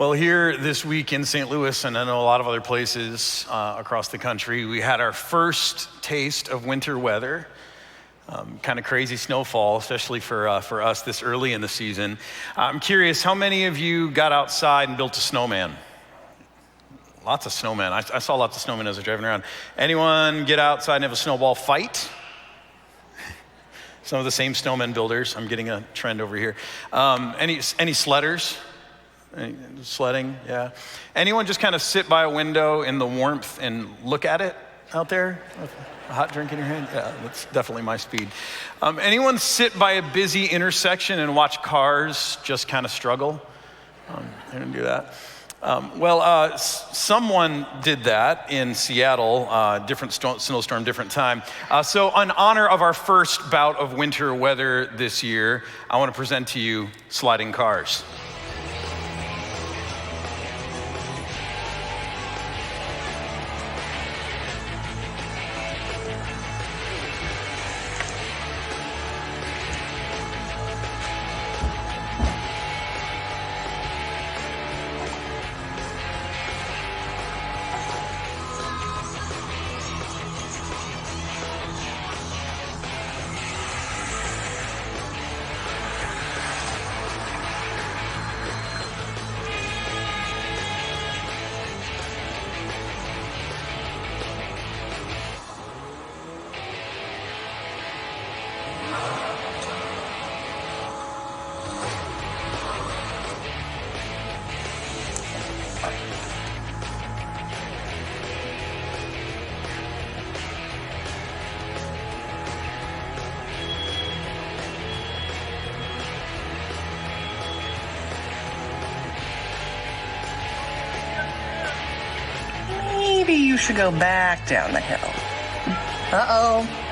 Well, here this week in St. Louis, and I know a lot of other places across the country, we had our first taste of winter weather. Kind of crazy snowfall, especially for us this early in the season. I'm curious, how many of you got outside and built a snowman? Lots of snowmen. I saw lots of snowmen as I was driving around. Anyone get outside and have a snowball fight? Some of the same snowman builders. I'm getting a trend over here. Any sledders? Sledding, yeah. Anyone just kind of sit by a window in the warmth and look at it out there? A hot drink in your hand? Yeah, that's definitely my speed. Anyone sit by a busy intersection and watch cars just kind of struggle? I didn't do that. Someone did that in Seattle, different snowstorm, different time. So in honor of our first bout of winter weather this year, I want to present to you sliding cars. Maybe you should go back down the hill. Uh-oh.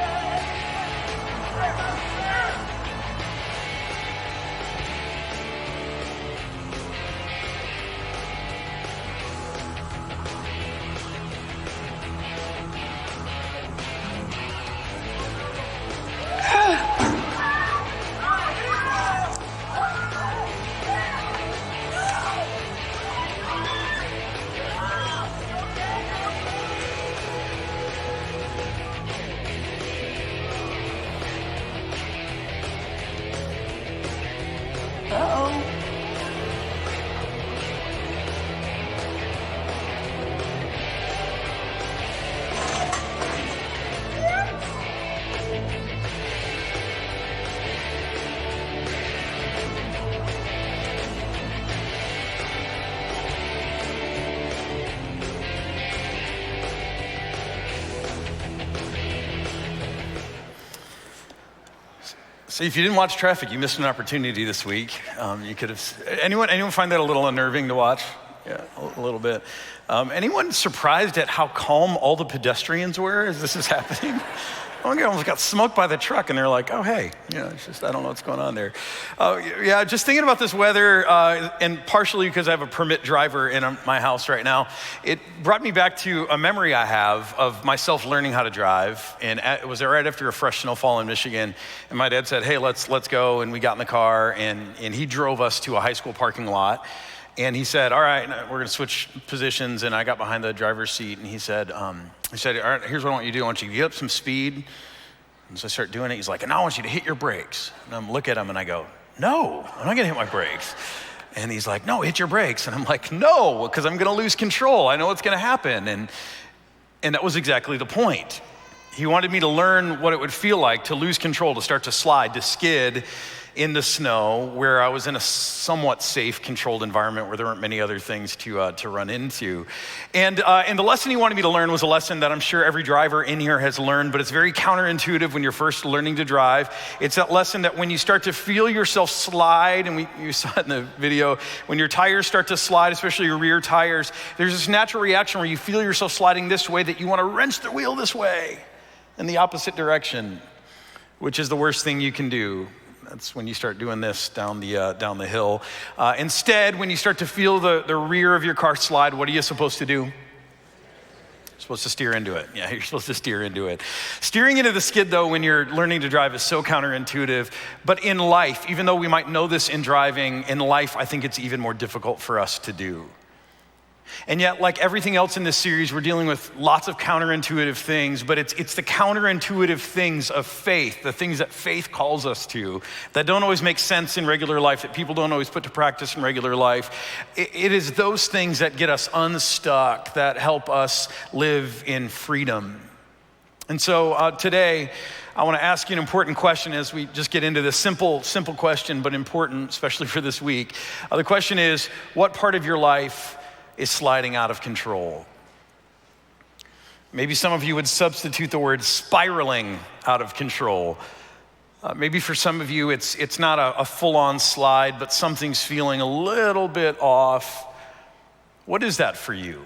So if you didn't watch traffic, you missed an opportunity this week. You could have. Anyone find that a little unnerving to watch? Yeah, a little bit. Anyone surprised at how calm all the pedestrians were as this is happening? One guy almost got smoked by the truck, and they're like, "Oh, hey, it's just I don't know what's going on there." Yeah, just thinking about this weather, and partially because I have a permit driver in my house right now, it brought me back to a memory I have of myself learning how to drive. And it was right after a fresh snowfall in Michigan, and my dad said, "Hey, let's go," and we got in the car, and he drove us to a high school parking lot. And he said, "All right, we're gonna switch positions." And I got behind the driver's seat, and he said, "All right, here's what I want you to do. I want you to get up some speed." And so I start doing it. He's like, "And now I want you to hit your brakes." And I'm look at him, and I go, "No, I'm not gonna hit my brakes." And he's like, "No, hit your brakes." And I'm like, "No, because I'm gonna lose control. I know what's gonna happen." And that was exactly the point. He wanted me to learn what it would feel like to lose control, to start to slide, to skid in the snow, where I was in a somewhat safe, controlled environment where there weren't many other things to run into. And the lesson he wanted me to learn was a lesson that I'm sure every driver in here has learned, but it's very counterintuitive when you're first learning to drive. It's that lesson that when you start to feel yourself slide, and you saw it in the video, when your tires start to slide, especially your rear tires, there's this natural reaction where you feel yourself sliding this way that you want to wrench the wheel this way in the opposite direction, which is the worst thing you can do. That's when you start doing this down the hill. Instead, when you start to feel the rear of your car slide, what are you supposed to do? You're supposed to steer into it. Yeah, you're supposed to steer into it. Steering into the skid, though, when you're learning to drive is so counterintuitive. But in life, even though we might know this in driving, in life, I think it's even more difficult for us to do. And yet, like everything else in this series, we're dealing with lots of counterintuitive things, but it's the counterintuitive things of faith, the things that faith calls us to, that don't always make sense in regular life, that people don't always put to practice in regular life. It is those things that get us unstuck, that help us live in freedom. And so today, I want to ask you an important question as we just get into this simple question, but important, especially for this week. The question is, what part of your life is sliding out of control? Maybe some of you would substitute the word spiraling out of control. Maybe for some of you, it's not a full-on slide, but something's feeling a little bit off. What is that for you?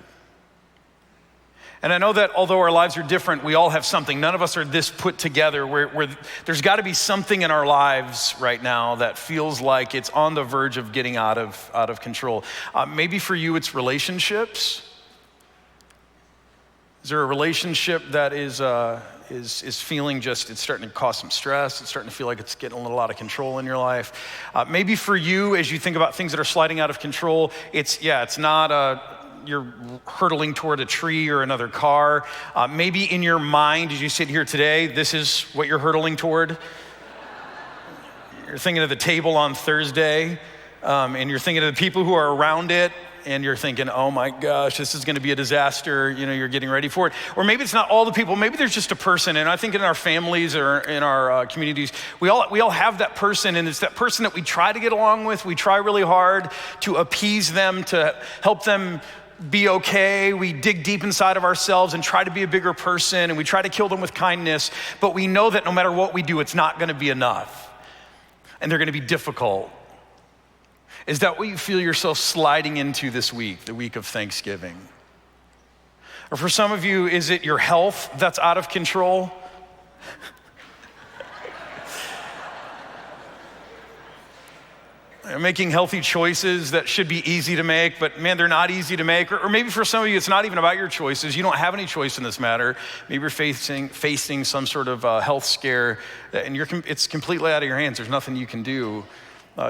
And I know that although our lives are different, we all have something. None of us are this put together where there's got to be something in our lives right now that feels like it's on the verge of getting out of control. Maybe for you, it's relationships. Is there a relationship that is feeling just, it's starting to cause some stress. It's starting to feel like it's getting a little out of control in your life. Maybe for you, as you think about things that are sliding out of control, it's not you're hurtling toward a tree or another car. Maybe in your mind, as you sit here today, this is what you're hurtling toward. You're thinking of the table on Thursday, and you're thinking of the people who are around it, and you're thinking, oh my gosh, this is gonna be a disaster. You're getting ready for it. Or maybe it's not all the people, maybe there's just a person. And I think in our families or in our communities, we all have that person, and it's that person that we try to get along with. We try really hard to appease them, to help them be okay. We dig deep inside of ourselves and try to be a bigger person, and we try to kill them with kindness, but we know that no matter what we do, it's not gonna be enough, and they're gonna be difficult. Is that what you feel yourself sliding into this week, the week of Thanksgiving? Or for some of you, is it your health that's out of control? Making healthy choices that should be easy to make, but man, they're not easy to make. Or maybe for some of you, it's not even about your choices. You don't have any choice in this matter. Maybe you're facing some sort of health scare, and it's completely out of your hands. There's nothing you can do.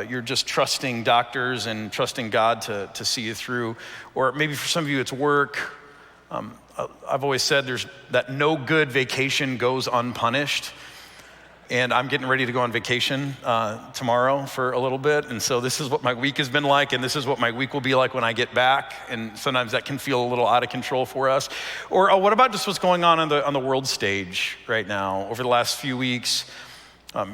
You're just trusting doctors and trusting God to see you through. Or maybe for some of you, it's work. I've always said that no good vacation goes unpunished. And I'm getting ready to go on vacation tomorrow for a little bit. And so this is what my week has been like, and this is what my week will be like when I get back. And sometimes that can feel a little out of control for us. Or what about just what's going on the world stage right now over the last few weeks?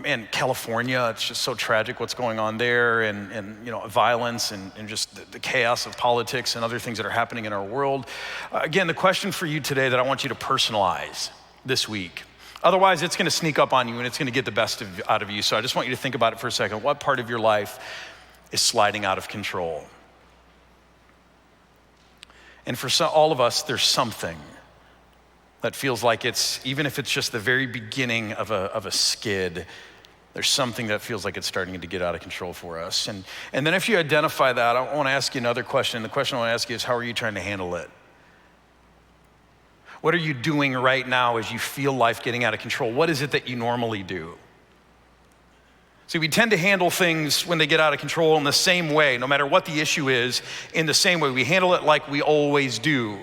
In California, it's just so tragic what's going on there, and violence and just the chaos of politics and other things that are happening in our world. Again, the question for you today that I want you to personalize this week. Otherwise, it's gonna sneak up on you and it's gonna get the best out of you. So I just want you to think about it for a second. What part of your life is sliding out of control? And for all of us, there's something that feels like even if it's just the very beginning of a skid, there's something that feels like it's starting to get out of control for us. And then if you identify that, I wanna ask you another question. The question I wanna ask you is, how are you trying to handle it? What are you doing right now as you feel life getting out of control? What is it that you normally do? See, we tend to handle things when they get out of control in the same way, no matter what the issue is, in the same way. We handle it like we always do.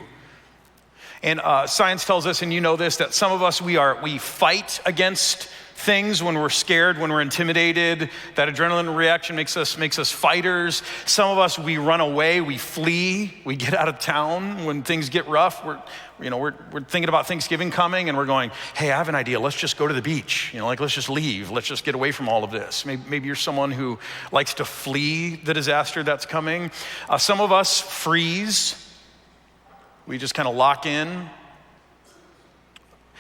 And science tells us, and you know this, that some of us, we fight against things when we're scared, when we're intimidated. That adrenaline reaction makes us fighters. Some of us, we run away, we flee, we get out of town when things get rough. We're thinking about Thanksgiving coming, and we're going, hey, I have an idea. Let's just go to the beach. Let's just leave. Let's just get away from all of this. Maybe you're someone who likes to flee the disaster that's coming. Some of us freeze. We just kind of lock in.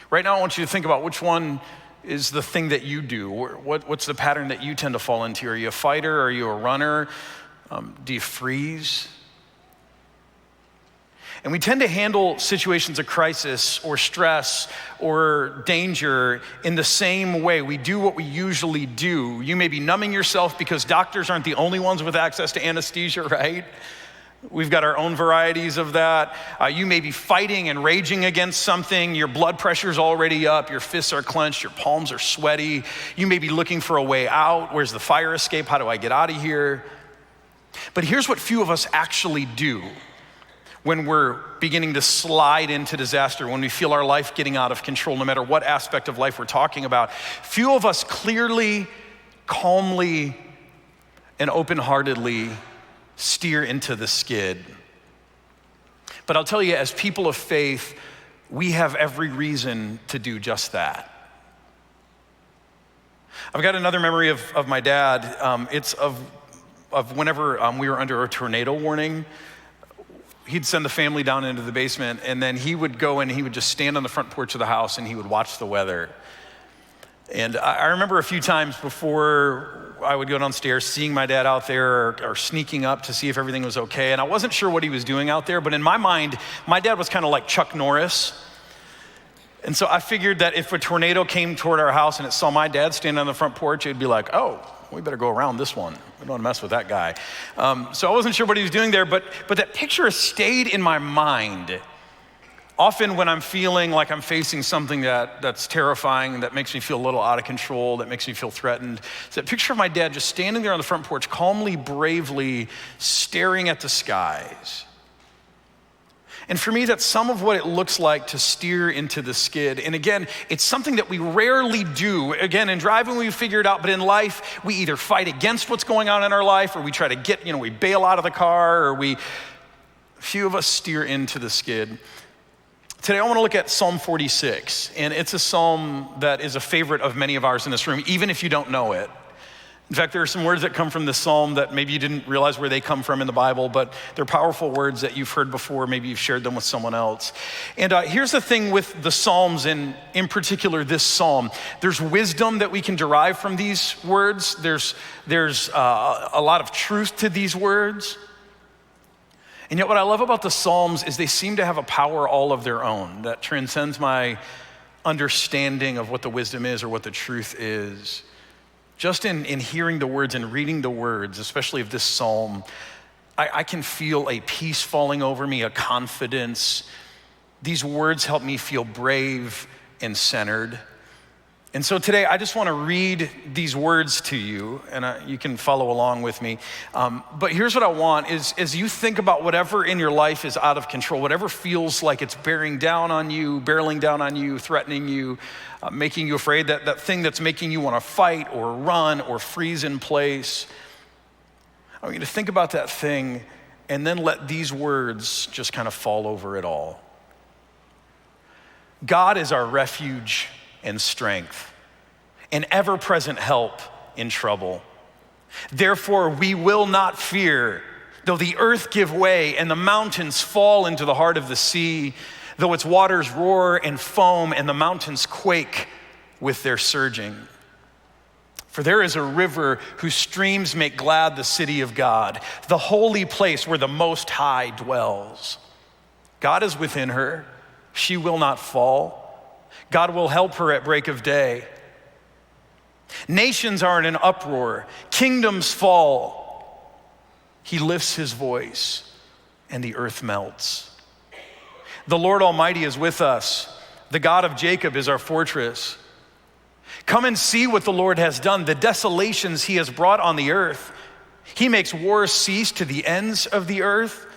Right now, I want you to think about which one is the thing that you do. What's the pattern that you tend to fall into? Are you a fighter? Are you a runner? Do you freeze? And we tend to handle situations of crisis or stress or danger in the same way. We do what we usually do. You may be numbing yourself because doctors aren't the only ones with access to anesthesia, right? We've got our own varieties of that. You may be fighting and raging against something. Your blood pressure's already up. Your fists are clenched. Your palms are sweaty. You may be looking for a way out. Where's the fire escape? How do I get out of here? But here's what few of us actually do when we're beginning to slide into disaster, when we feel our life getting out of control, no matter what aspect of life we're talking about. Few of us clearly, calmly, and open-heartedly steer into the skid. But I'll tell you, as people of faith, we have every reason to do just that. I've got another memory of my dad. It's of whenever we were under a tornado warning. He'd send the family down into the basement, and then he would go and he would just stand on the front porch of the house and he would watch the weather. And I remember a few times before I would go downstairs seeing my dad out there or sneaking up to see if everything was okay. And I wasn't sure what he was doing out there, but in my mind, my dad was kind of like Chuck Norris. And so I figured that if a tornado came toward our house and it saw my dad standing on the front porch, it'd be like, oh, we better go around this one. We don't want to mess with that guy. So I wasn't sure what he was doing there, but that picture has stayed in my mind. Often when I'm feeling like I'm facing something that's terrifying, that makes me feel a little out of control, that makes me feel threatened, it's that picture of my dad just standing there on the front porch, calmly, bravely staring at the skies. And for me, that's some of what it looks like to steer into the skid. And again, it's something that we rarely do. Again, in driving, we figure it out, but in life, we either fight against what's going on in our life, or we try to we bail out of the car, or few of us steer into the skid. Today, I want to look at Psalm 46, and it's a psalm that is a favorite of many of ours in this room, even if you don't know it. In fact, there are some words that come from this psalm that maybe you didn't realize where they come from in the Bible, but they're powerful words that you've heard before. Maybe you've shared them with someone else. And here's the thing with the Psalms, and in particular this psalm. There's wisdom that we can derive from these words. There's a lot of truth to these words. And yet what I love about the Psalms is they seem to have a power all of their own that transcends my understanding of what the wisdom is or what the truth is. Just in hearing the words and reading the words, especially of this psalm, I can feel a peace falling over me, a confidence. These words help me feel brave and centered. And so today, I just want to read these words to you, and you can follow along with me. But here's what I want is, as you think about whatever in your life is out of control, whatever feels like it's barreling down on you, threatening you, making you afraid, that thing that's making you want to fight or run or freeze in place, I want you to think about that thing and then let these words just kind of fall over it all. God is our refuge and strength, an ever-present help in trouble. Therefore, we will not fear, though the earth give way and the mountains fall into the heart of the sea, though its waters roar and foam and the mountains quake with their surging. For there is a river whose streams make glad the city of God, the holy place where the Most High dwells. God is within her, she will not fall. God will help her at break of day. Nations are in an uproar, kingdoms fall. He lifts his voice and the earth melts. The Lord Almighty is with us. The God of Jacob is our fortress. Come and see what the Lord has done, the desolations he has brought on the earth. He makes war cease to the ends of the earth.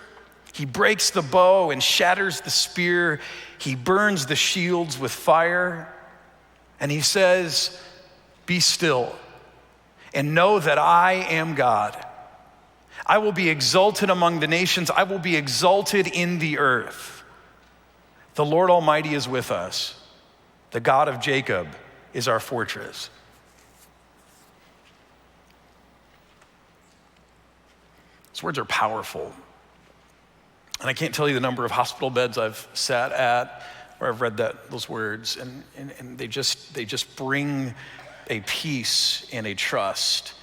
He breaks the bow and shatters the spear. He burns the shields with fire. And he says, be still and know that I am God. I will be exalted among the nations. I will be exalted in the earth. The Lord Almighty is with us. The God of Jacob is our fortress. These words are powerful. And I can't tell you the number of hospital beds I've sat at where I've read those words, and they just bring a peace and a trust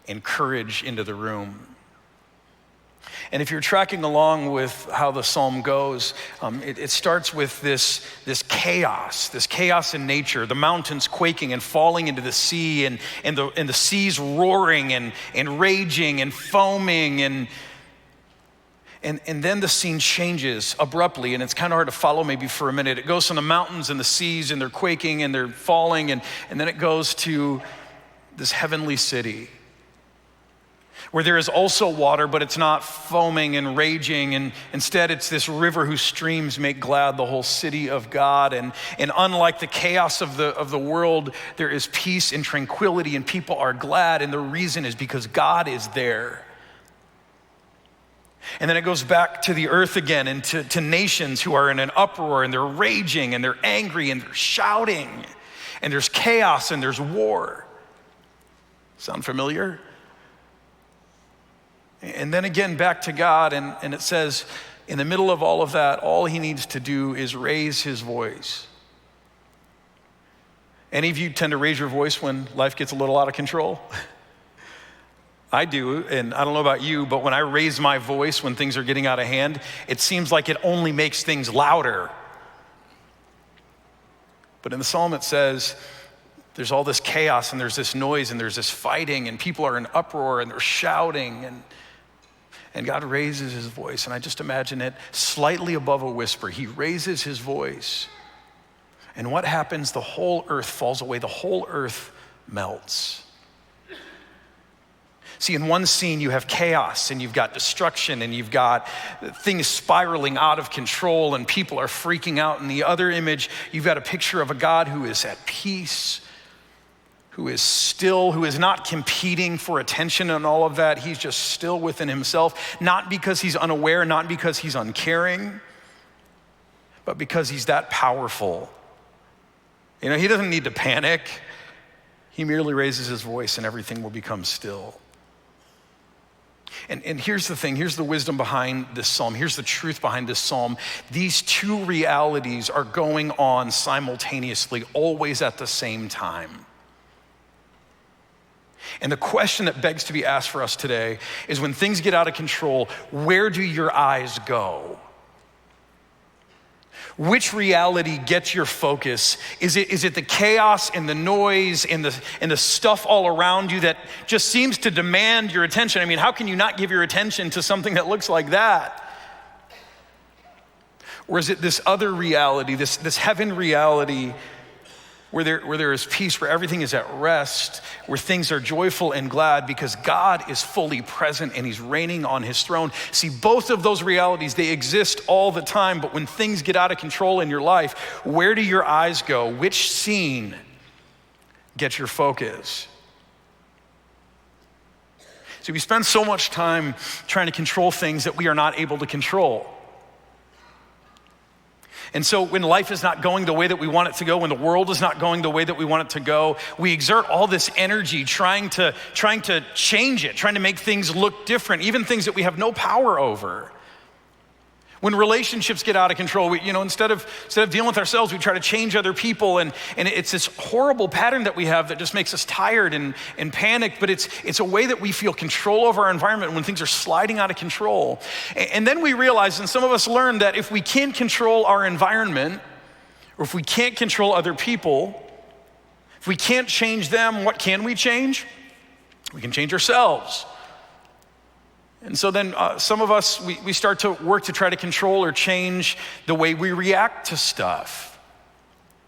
and courage into the room. And if you're tracking along with how the psalm goes, it starts with this chaos in nature, the mountains quaking and falling into the sea, and the seas roaring and raging and foaming. And And then the scene changes abruptly, and it's kind of hard to follow maybe for a minute. It goes from the mountains and the seas, and they're quaking and they're falling, and then it goes to this heavenly city where there is also water, but it's not foaming and raging, and instead it's this river whose streams make glad the whole city of God. And unlike the chaos of the world, there is peace and tranquility, and people are glad, and the reason is because God is there. And then it goes back to the earth again, and to nations who are in an uproar, and they're raging, and they're angry, and they're shouting, and there's chaos, and there's war. Sound familiar? And then again, back to God, and it says, in the middle of all of that, all he needs to do is raise his voice. Any of you tend to raise your voice when life gets a little out of control? I do, and I don't know about you, but when I raise my voice when things are getting out of hand, it seems like it only makes things louder. But in the psalm it says, there's all this chaos, and there's this noise, and there's this fighting, and people are in uproar, and they're shouting, and God raises his voice, and I just imagine it slightly above a whisper. He raises his voice, and what happens? The whole earth falls away. The whole earth melts. See, in one scene, you have chaos, and you've got destruction, and you've got things spiraling out of control, and people are freaking out. In the other image, you've got a picture of a God who is at peace, who is still, who is not competing for attention and all of that. He's just still within himself, not because he's unaware, not because he's uncaring, but because he's that powerful. You know, he doesn't need to panic. He merely raises his voice, and everything will become still. And here's the thing, here's the wisdom behind this psalm, here's the truth behind this psalm. These two realities are going on simultaneously, always at the same time. And the question that begs to be asked for us today is, when things get out of control, where do your eyes go? Which reality gets your focus? Is it the chaos and the noise and the stuff all around you that just seems to demand your attention? I mean, how can you not give your attention to something that looks like that? Or is it this other reality, this heaven reality, where there is peace, where everything is at rest, where things are joyful and glad because God is fully present and he's reigning on his throne? See, both of those realities, they exist all the time, but when things get out of control in your life, where do your eyes go? Which scene gets your focus? See, we spend so much time trying to control things that we are not able to control. And so when life is not going the way that we want it to go, when the world is not going the way that we want it to go, we exert all this energy trying to change it, trying to make things look different, even things that we have no power over. When relationships get out of control, we, instead of dealing with ourselves, we try to change other people, and it's this horrible pattern that we have that just makes us tired and panicked, but it's a way that we feel control over our environment when things are sliding out of control. And then we realize, and some of us learn, that if we can't control our environment, or if we can't control other people, if we can't change them, what can we change? We can change ourselves. And so then some of us, we start to work to try to control or change the way we react to stuff.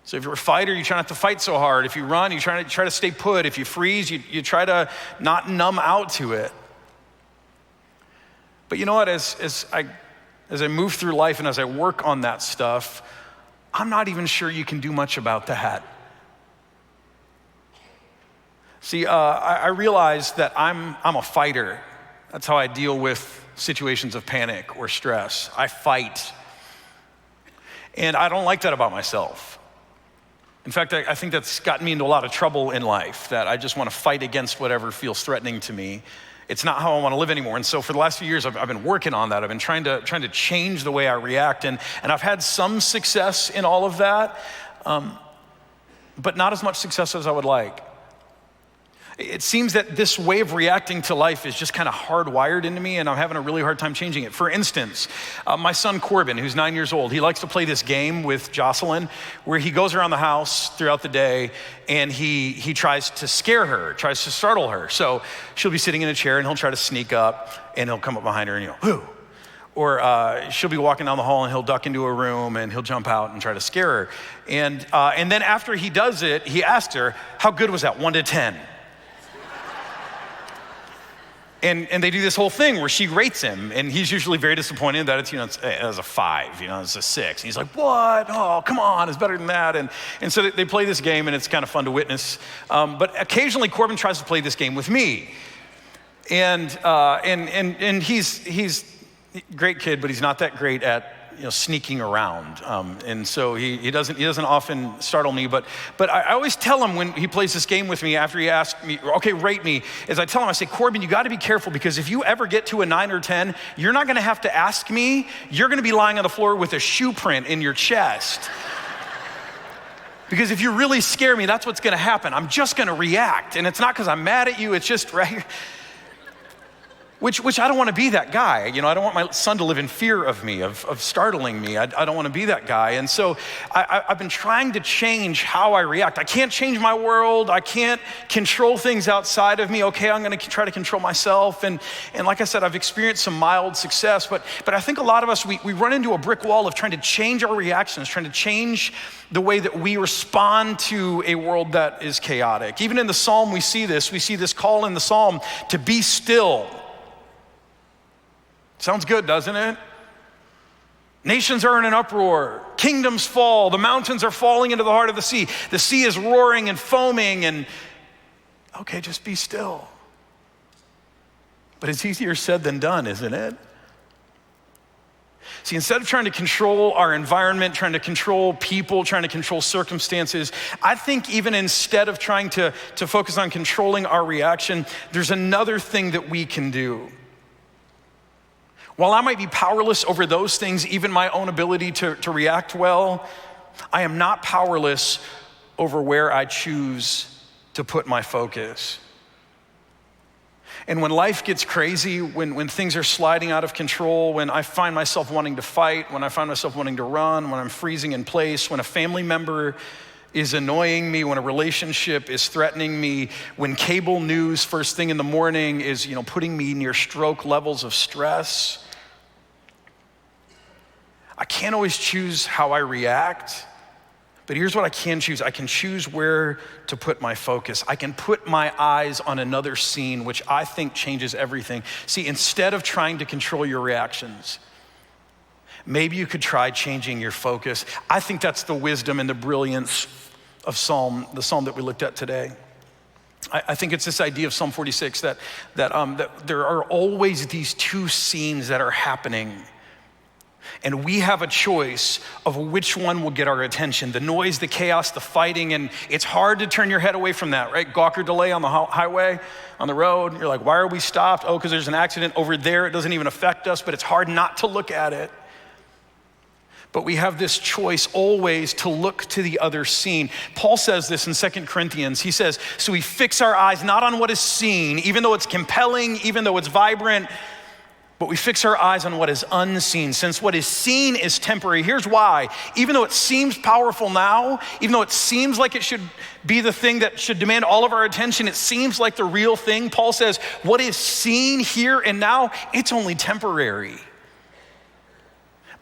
So if you're a fighter, you try not to fight so hard. If you run, you try to stay put. If you freeze, you try to not numb out to it. But you know what, as I move through life and as I work on that stuff, I'm not even sure you can do much about that. See, I realize that I'm a fighter. That's how I deal with situations of panic or stress. I fight. And I don't like that about myself. In fact, I think that's gotten me into a lot of trouble in life, that I just want to fight against whatever feels threatening to me. It's not how I want to live anymore. And so for the last few years, I've been working on that. I've been trying to change the way I react. And I've had some success in all of that, but not as much success as I would like. It seems that this way of reacting to life is just kind of hardwired into me, and I'm having a really hard time changing it. For instance, my son Corbin, who's 9 years old, he likes to play this game with Jocelyn where he goes around the house throughout the day and he tries to scare her, tries to startle her. So she'll be sitting in a chair and he'll try to sneak up and he'll come up behind her and whoo. Or she'll be walking down the hall and he'll duck into a room and he'll jump out and try to scare her. And then after he does it, he asks her, how good was that, 1 to 10? And they do this whole thing where she rates him, and he's usually very disappointed that it's a 5, it's a 6. And he's like, what? Oh, come on, it's better than that. And so they play this game, and it's kind of fun to witness. But occasionally Corbin tries to play this game with me. And he's a great kid, but he's not that great at sneaking around, and so he doesn't often startle me. But I always tell him when he plays this game with me, after he asks me, okay, rate me, is I tell him, I say, Corbin, you got to be careful, because if you ever get to a 9 or 10, you're not going to have to ask me. You're going to be lying on the floor with a shoe print in your chest. Because if you really scare me, that's what's going to happen. I'm just going to react, and it's not because I'm mad at you. It's just right. Which I don't want to be that guy. I don't want my son to live in fear of me, of startling me. I don't want to be that guy. And so I've been trying to change how I react. I can't change my world. I can't control things outside of me. Okay, I'm going to try to control myself. And like I said, I've experienced some mild success, but I think a lot of us, we run into a brick wall of trying to change our reactions, trying to change the way that we respond to a world that is chaotic. Even in the Psalm, we see this call in the Psalm to be still. Sounds good, doesn't it? Nations are in an uproar. Kingdoms fall. The mountains are falling into the heart of the sea. The sea is roaring and foaming, and okay, just be still. But it's easier said than done, isn't it? See, instead of trying to control our environment, trying to control people, trying to control circumstances, I think even instead of trying to focus on controlling our reaction, there's another thing that we can do. While I might be powerless over those things, even my own ability to react well, I am not powerless over where I choose to put my focus. And when life gets crazy, when things are sliding out of control, when I find myself wanting to fight, when I find myself wanting to run, when I'm freezing in place, when a family member is annoying me, when a relationship is threatening me, when cable news first thing in the morning is putting me near stroke levels of stress, I can't always choose how I react, but here's what I can choose. I can choose where to put my focus. I can put my eyes on another scene, which I think changes everything. See, instead of trying to control your reactions, maybe you could try changing your focus. I think that's the wisdom and the brilliance of the Psalm that we looked at today. I think it's this idea of Psalm 46 that there are always these two scenes that are happening. And we have a choice of which one will get our attention. The noise, the chaos, the fighting, and it's hard to turn your head away from that, right? Gawker delay on the highway, on the road. You're like, why are we stopped? Oh, because there's an accident over there. It doesn't even affect us, but it's hard not to look at it. But we have this choice always to look to the other scene. Paul says this in 2 Corinthians. He says, so we fix our eyes not on what is seen, even though it's compelling, even though it's vibrant, but we fix our eyes on what is unseen, since what is seen is temporary. Here's why. Even though it seems powerful now, even though it seems like it should be the thing that should demand all of our attention, it seems like the real thing. Paul says, what is seen here and now, it's only temporary.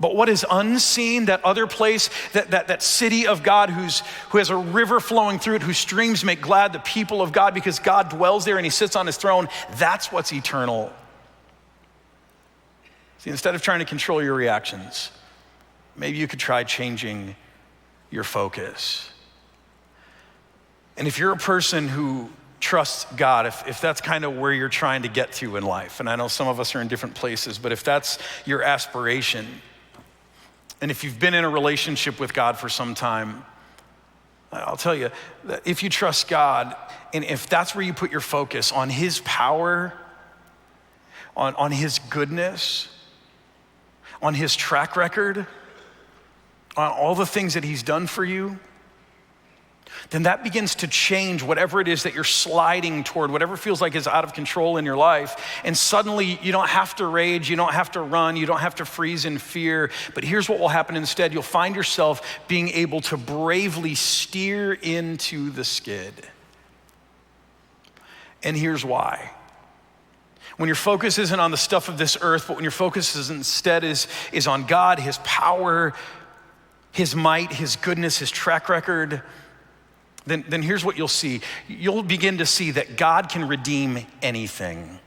But what is unseen, that other place, that city of God who has a river flowing through it, whose streams make glad the people of God because God dwells there and he sits on his throne, that's what's eternal. See, instead of trying to control your reactions, maybe you could try changing your focus. And if you're a person who trusts God, if that's kind of where you're trying to get to in life, and I know some of us are in different places, but if that's your aspiration, and if you've been in a relationship with God for some time, I'll tell you that if you trust God, and if that's where you put your focus on his power, on his goodness, on his track record, on all the things that he's done for you, then that begins to change whatever it is that you're sliding toward, whatever feels like is out of control in your life. And suddenly you don't have to rage, you don't have to run, you don't have to freeze in fear. But here's what will happen instead. You'll find yourself being able to bravely steer into the skid. And here's why. When your focus isn't on the stuff of this earth, but when your focus is on God, his power, his might, his goodness, his track record, then here's what you'll see. You'll begin to see that God can redeem anything.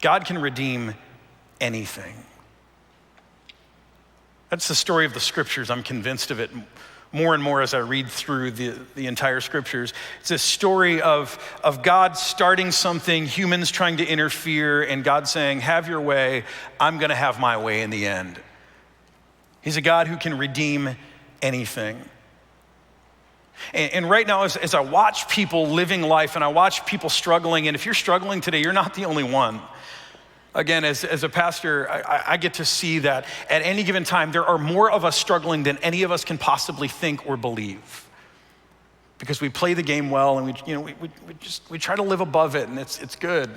God can redeem anything. That's the story of the scriptures. I'm convinced of it more and more as I read through the entire scriptures. It's a story of God starting something, humans trying to interfere, and God saying, have your way, I'm gonna have my way in the end. He's a God who can redeem anything. And right now, as I watch people living life and I watch people struggling, and if you're struggling today, you're not the only one. Again, as a pastor, I get to see that at any given time, there are more of us struggling than any of us can possibly think or believe. Because we play the game well and we try to live above it, and it's good.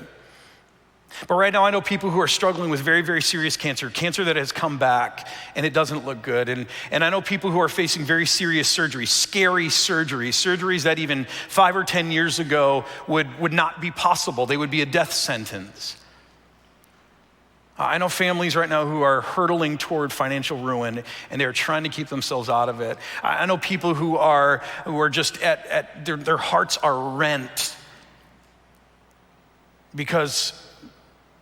But right now I know people who are struggling with very, very serious cancer that has come back and it doesn't look good. And I know people who are facing very serious surgery, scary surgeries that even 5 or 10 years ago would not be possible. They would be a death sentence. I know families right now who are hurtling toward financial ruin and they're trying to keep themselves out of it. I know people who are just at their hearts are rent because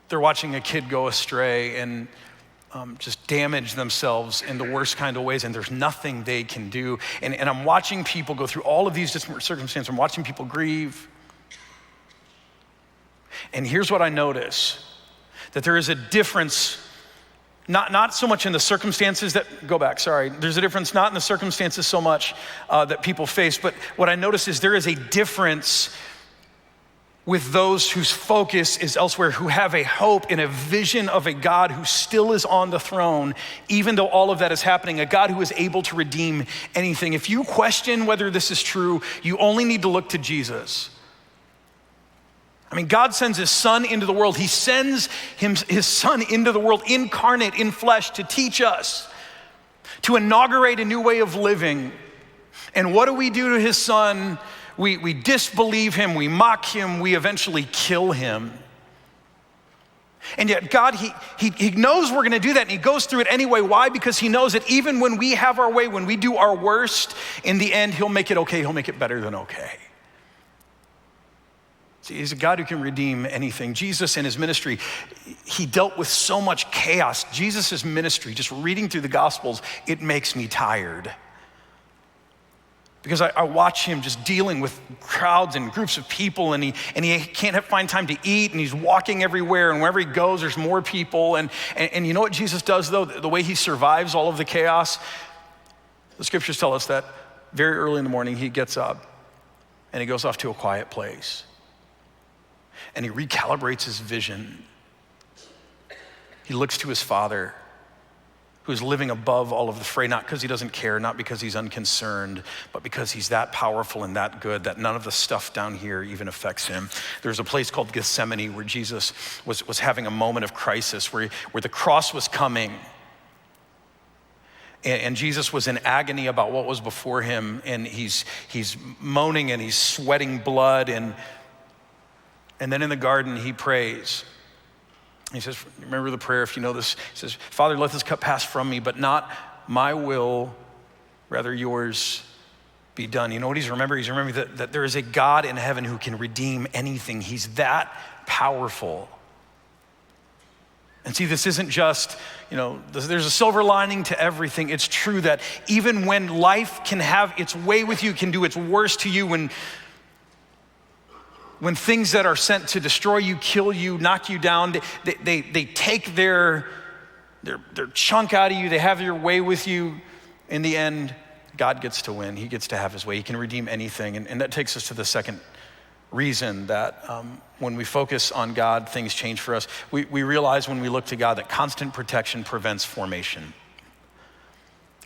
they're watching a kid go astray and just damage themselves in the worst kind of ways, and there's nothing they can do. And I'm watching people go through all of these different circumstances. I'm watching people grieve. And here's what I notice, that there is a difference, not so much in the circumstances there's a difference not in the circumstances so much that people face, but what I notice is there is a difference with those whose focus is elsewhere, who have a hope and a vision of a God who still is on the throne, even though all of that is happening, a God who is able to redeem anything. If you question whether this is true, you only need to look to Jesus. I mean, God sends his son into the world. He sends his son into the world, incarnate in flesh, to teach us, to inaugurate a new way of living. And what do we do to his son? We disbelieve him, we mock him, we eventually kill him. And yet God, he knows we're gonna do that, and he goes through it anyway. Why? Because he knows that even when we have our way, when we do our worst, in the end, he'll make it okay, he'll make it better than okay. See, he's a God who can redeem anything. Jesus in his ministry, he dealt with so much chaos. Jesus' ministry, just reading through the Gospels, it makes me tired. Because I watch him just dealing with crowds and groups of people, and he can't find time to eat, and he's walking everywhere, and wherever he goes, there's more people. And you know what Jesus does, though? The way he survives all of the chaos, the scriptures tell us that very early in the morning, he gets up, and he goes off to a quiet place. And he recalibrates his vision. He looks to his Father, who's living above all of the fray, not because he doesn't care, not because he's unconcerned, but because he's that powerful and that good that none of the stuff down here even affects him. There's a place called Gethsemane where Jesus was having a moment of crisis, where the cross was coming. And Jesus was in agony about what was before him, and he's moaning and he's sweating blood, and then in the garden he prays. He says, remember the prayer if you know this. He says, Father, let this cup pass from me, but not my will, rather yours be done. You know what he's remembering? He's remembering that there is a God in heaven who can redeem anything. He's that powerful. And see, this isn't just, there's a silver lining to everything. It's true that even when life can have its way with you, can do its worst to you, when things that are sent to destroy you, kill you, knock you down, they take their chunk out of you, they have their way with you. In the end, God gets to win. He gets to have his way. He can redeem anything. And that takes us to the second reason that when we focus on God, things change for us. We realize when we look to God that constant protection prevents formation.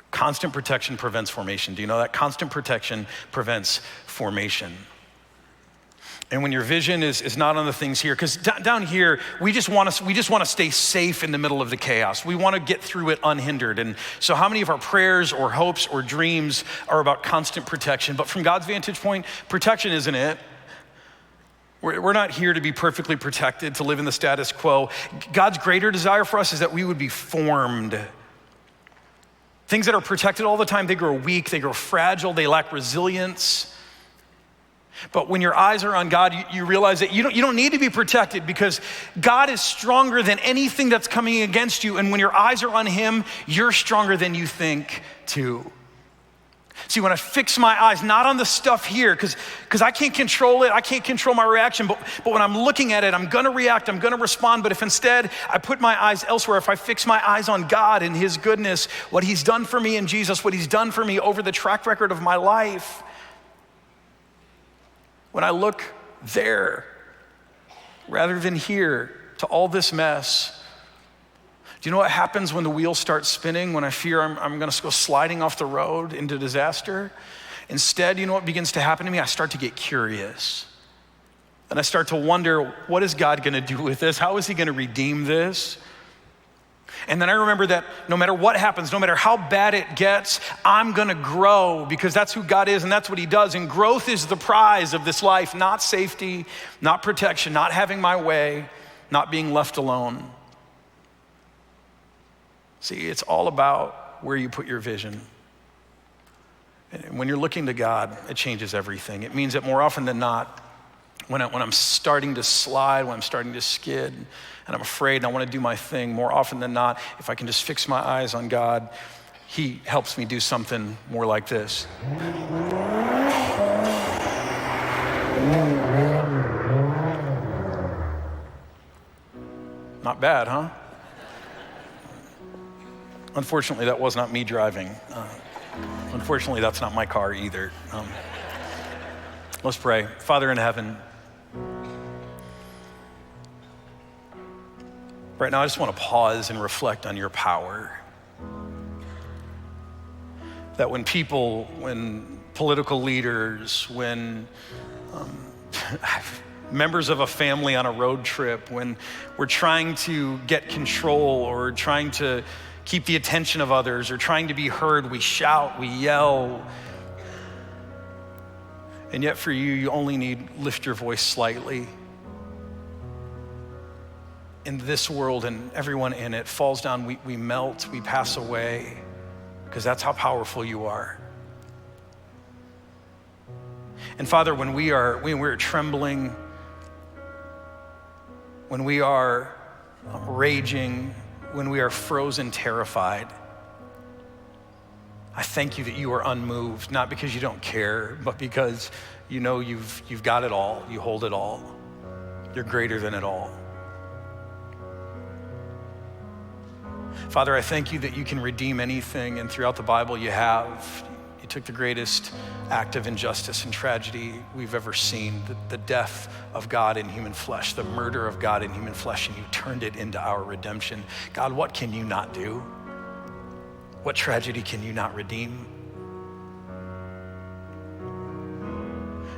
Constant protection prevents formation. Do you know that? Constant protection prevents formation. And when your vision is not on the things here, because down here, we just want to stay safe in the middle of the chaos. We want to get through it unhindered. And so how many of our prayers or hopes or dreams are about constant protection? But from God's vantage point, protection isn't it. We're not here to be perfectly protected, to live in the status quo. God's greater desire for us is that we would be formed. Things that are protected all the time, they grow weak, they grow fragile, they lack resilience. But when your eyes are on God, you realize that you don't need to be protected because God is stronger than anything that's coming against you. And when your eyes are on him, you're stronger than you think too. See, when I fix my eyes, not on the stuff here, because I can't control it, I can't control my reaction, but when I'm looking at it, I'm gonna react, I'm gonna respond, but if instead I put my eyes elsewhere, if I fix my eyes on God and his goodness, what he's done for me in Jesus, what he's done for me over the track record of my life, when I look there, rather than here, to all this mess, do you know what happens when the wheels start spinning, when I fear I'm gonna go sliding off the road into disaster? Instead, you know what begins to happen to me? I start to get curious. And I start to wonder, what is God gonna do with this? How is he gonna redeem this? And then I remember that no matter what happens, no matter how bad it gets, I'm gonna grow because that's who God is and that's what he does. And growth is the prize of this life, not safety, not protection, not having my way, not being left alone. See, it's all about where you put your vision. And when you're looking to God, it changes everything. It means that more often than not, when I'm starting to slide, when I'm starting to skid, and I'm afraid and I want to do my thing, more often than not, if I can just fix my eyes on God, he helps me do something more like this. Not bad, huh? Unfortunately, that was not me driving. Unfortunately, that's not my car either. Let's pray. Father in heaven, right now I just want to pause and reflect on your power. That when people, when political leaders, when members of a family on a road trip, when we're trying to get control or trying to keep the attention of others or trying to be heard, we shout, we yell. And yet for you, you only need lift your voice slightly. In this world and everyone in it falls down, we melt, we pass away, because that's how powerful you are. And Father, when we're trembling, when we are raging, when we are frozen, terrified, I thank you that you are unmoved, not because you don't care, but because you know you've got it all, you hold it all. You're greater than it all. Father, I thank you that you can redeem anything, and throughout the Bible you have. You took the greatest act of injustice and tragedy we've ever seen, the death of God in human flesh, the murder of God in human flesh, and you turned it into our redemption. God, what can you not do? What tragedy can you not redeem?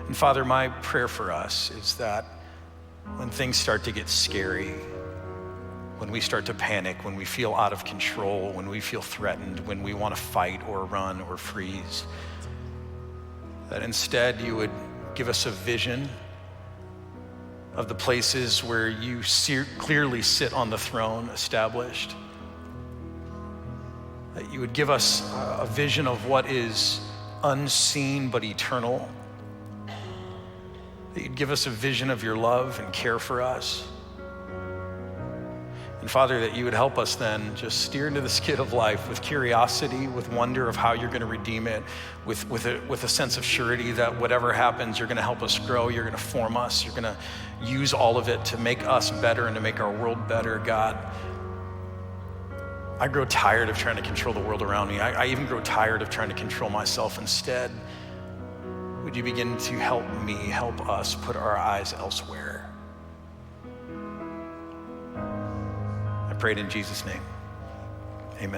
And Father, my prayer for us is that when things start to get scary, when we start to panic, when we feel out of control, when we feel threatened, when we want to fight or run or freeze, that instead you would give us a vision of the places where you clearly sit on the throne established. That you would give us a vision of what is unseen but eternal. That you'd give us a vision of your love and care for us. And Father, that you would help us then just steer into the skid of life with curiosity, with wonder of how you're going to redeem it, with a sense of surety that whatever happens, you're going to help us grow, you're going to form us, you're going to use all of it to make us better and to make our world better. God, I grow tired of trying to control the world around me. I even grow tired of trying to control myself. Instead, would you begin to help me, help us put our eyes elsewhere? I prayed in Jesus' name. Amen.